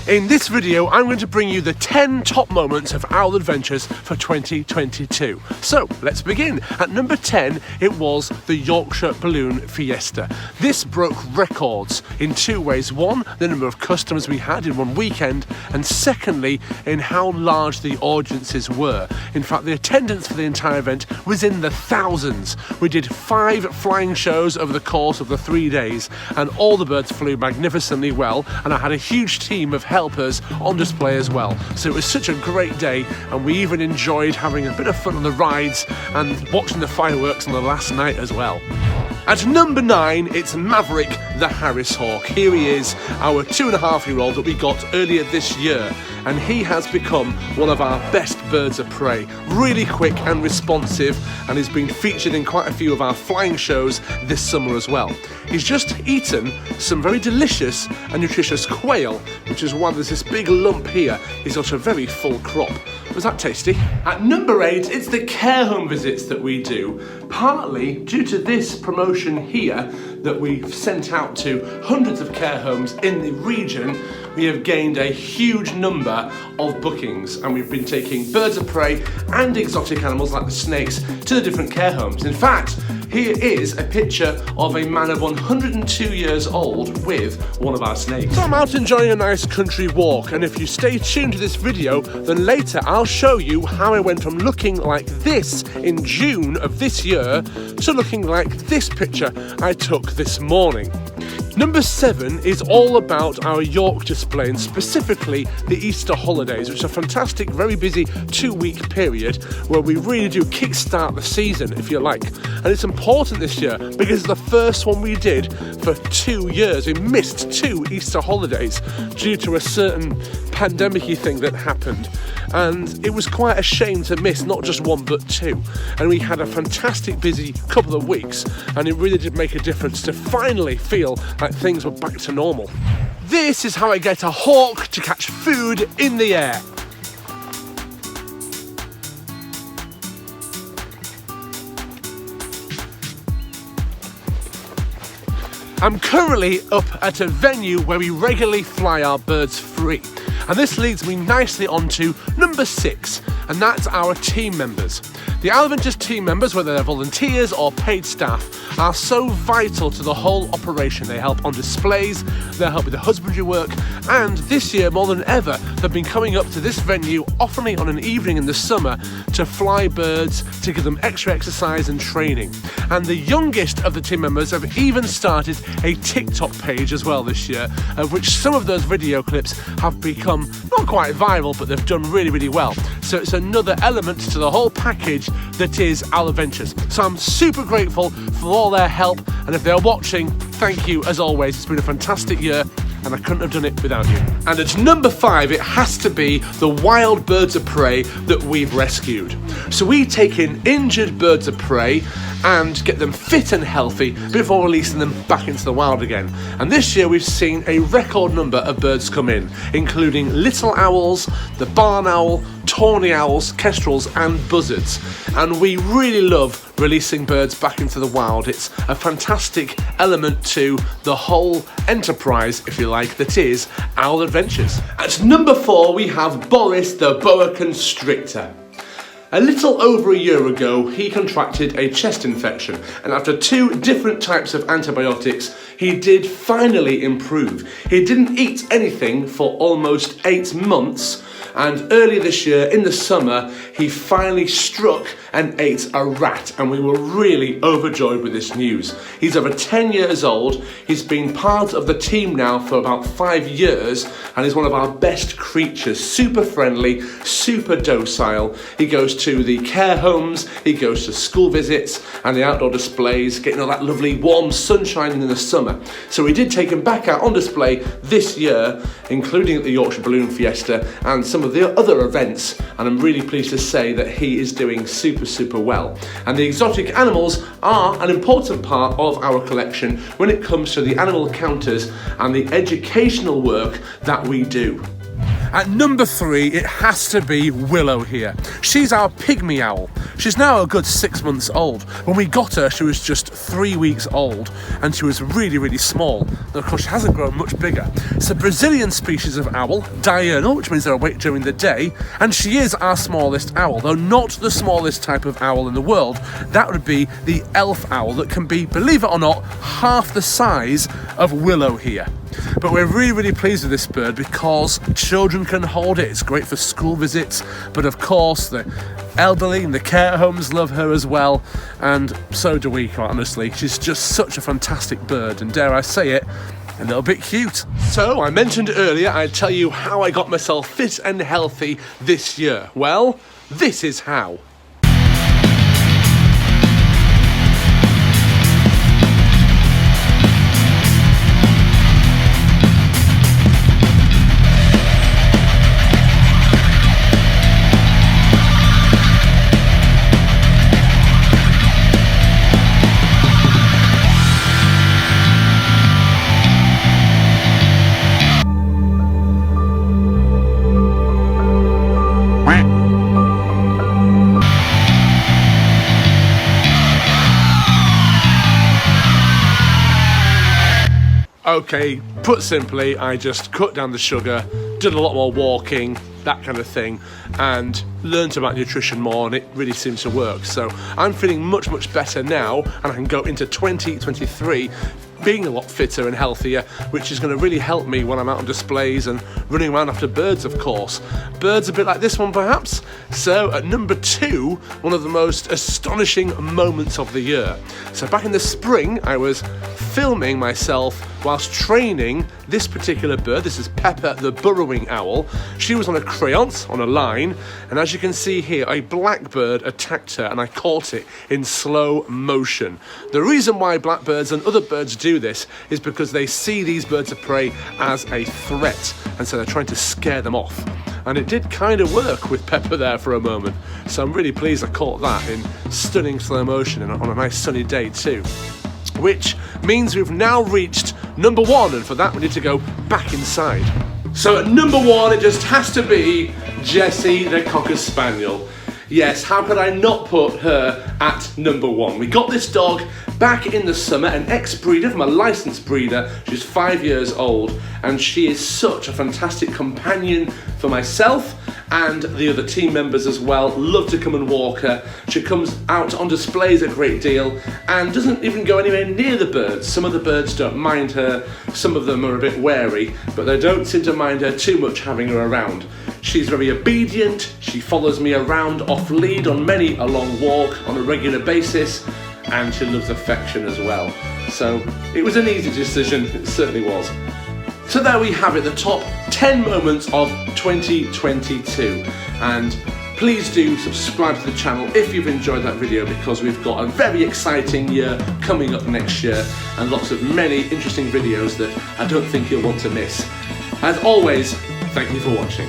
In this video, I'm going to bring you the 10 top moments of Owl Adventures for 2022. So, let's begin. At number 10, it was the Yorkshire Balloon Fiesta. This broke records in two ways. One, the number of customers we had in one weekend, and secondly, in how large the audiences were. In fact, the attendance for the entire event was in the thousands. We did 5 flying shows over the course of the 3 days, and all the birds flew magnificently well, and I had a huge team of helpers on display as well. So it was such a great day, and we even enjoyed having a bit of fun on the rides and watching the fireworks on the last night as well. At number 9, it's Maverick the Harris Hawk. Here he is, our 2.5-year-old that we got earlier this year, and he has become one of our best birds of prey. Really quick and responsive, and he's been featured in quite a few of our flying shows this summer as well. He's just eaten some very delicious and nutritious quail, which is why there's this big lump here. He's got a very full crop. Was that tasty? At number 8, it's the care home visits that we do, partly due to this promotion here that we've sent out to hundreds of care homes in the region. We have gained a huge number of bookings, and we've been taking birds of prey and exotic animals like the snakes to the different care homes. In fact, here is a picture of a man of 102 years old with one of our snakes. So I'm out enjoying a nice country walk, and if you stay tuned to this video, then later I'll show you how I went from looking like this in June of this year to looking like this picture I took this morning. Number 7 is all about our York display, and specifically the Easter holidays, which is a fantastic, very busy 2-week period where we really do kickstart the season, if you like. And it's important this year because it's the first one we did for 2 years. We missed 2 Easter holidays due to a certain pandemic-y thing that happened. And it was quite a shame to miss not just 1 but 2. And we had a fantastic busy couple of weeks, and it really did make a difference to finally feel like things were back to normal. This is how I get a hawk to catch food in the air. I'm currently up at a venue where we regularly fly our birds free. And this leads me nicely on to number 6, and that's our team members. The Owl Adventures team members, whether they're volunteers or paid staff, are so vital to the whole operation. They help on displays, they help with the husbandry work, and this year more than ever they've been coming up to this venue often on an evening in the summer to fly birds, to give them extra exercise and training. And the youngest of the team members have even started a TikTok page as well this year, of which some of those video clips have become not quite viral, but they've done really, really well. So it's another element to the whole package that is Owl Adventures. So I'm super grateful for all their help, and if they're watching, thank you as always. It's been a fantastic year, and I couldn't have done it without you. And at number 5, it has to be the wild birds of prey that we've rescued. So we take in injured birds of prey and get them fit and healthy before releasing them back into the wild again. And this year we've seen a record number of birds come in, including little owls, the barn owl, tawny owls, kestrels and buzzards. And we really love releasing birds back into the wild. It's a fantastic element to the whole enterprise, if you like, that is Owl Adventures. At number 4, we have Boris the Boa Constrictor. A little over a year ago, he contracted a chest infection, and after 2 different types of antibiotics, he did finally improve. He didn't eat anything for almost 8 months, and earlier this year, in the summer, he finally struck and ate a rat, and we were really overjoyed with this news. He's over 10 years old, he's been part of the team now for about 5 years, and he's one of our best creatures. Super friendly, super docile. He goes to the care homes, he goes to school visits and the outdoor displays, getting all that lovely warm sunshine in the summer. So we did take him back out on display this year, including at the Yorkshire Balloon Fiesta and some of the other events, and I'm really pleased to say that he is doing super well. And the exotic animals are an important part of our collection when it comes to the animal encounters and the educational work that we do. At number 3, it has to be Willow here. She's our pygmy owl. She's now a good 6 months old. When we got her, she was just 3 weeks old, and she was really, really small. And of course, she hasn't grown much bigger. It's a Brazilian species of owl, diurnal, which means they're awake during the day, and she is our smallest owl, though not the smallest type of owl in the world. That would be the elf owl that can be, believe it or not, half the size of Willow here. But we're really, really pleased with this bird because children can hold it. It's great for school visits, but of course the elderly and the care homes love her as well, and so do we, quite honestly. She's just such a fantastic bird, and dare I say it, a little bit cute. So I mentioned earlier I'd tell you how I got myself fit and healthy this year. Well, this is how. Okay, put simply, I just cut down the sugar, did a lot more walking, that kind of thing, and learned about nutrition more, and it really seemed to work. So I'm feeling much, much better now, and I can go into 2023 being a lot fitter and healthier, which is going to really help me when I'm out on displays and running around after birds, of course. Birds a bit like this one, perhaps. So at number 2, one of the most astonishing moments of the year. So back in the spring, I was filming myself whilst training this particular bird. This is Peppa, the burrowing owl. She was on a creance, on a line, and as you can see here, a blackbird attacked her, and I caught it in slow motion. The reason why blackbirds and other birds do this is because they see these birds of prey as a threat, and so they're trying to scare them off. And it did kind of work with Peppa there for a moment, so I'm really pleased I caught that in stunning slow motion and on a nice sunny day too. Which means we've now reached number 1, and for that we need to go back inside. So at number 1, it just has to be Jessie the Cocker Spaniel. Yes, how could I not put her at number 1? We got this dog back in the summer, an ex-breeder from a licensed breeder. She's 5 years old, and she is such a fantastic companion for myself and the other team members as well. Love to come and walk her. She comes out on displays a great deal and doesn't even go anywhere near the birds. Some of the birds don't mind her, some of them are a bit wary, but they don't seem to mind her too much having her around. She's very obedient, she follows me around off lead on many a long walk on a regular basis, and she loves affection as well. So it was an easy decision, it certainly was. So there we have it, the top 10 moments of 2022, and please do subscribe to the channel if you've enjoyed that video, because we've got a very exciting year coming up next year and lots of many interesting videos that I don't think you'll want to miss. As always, thank you for watching.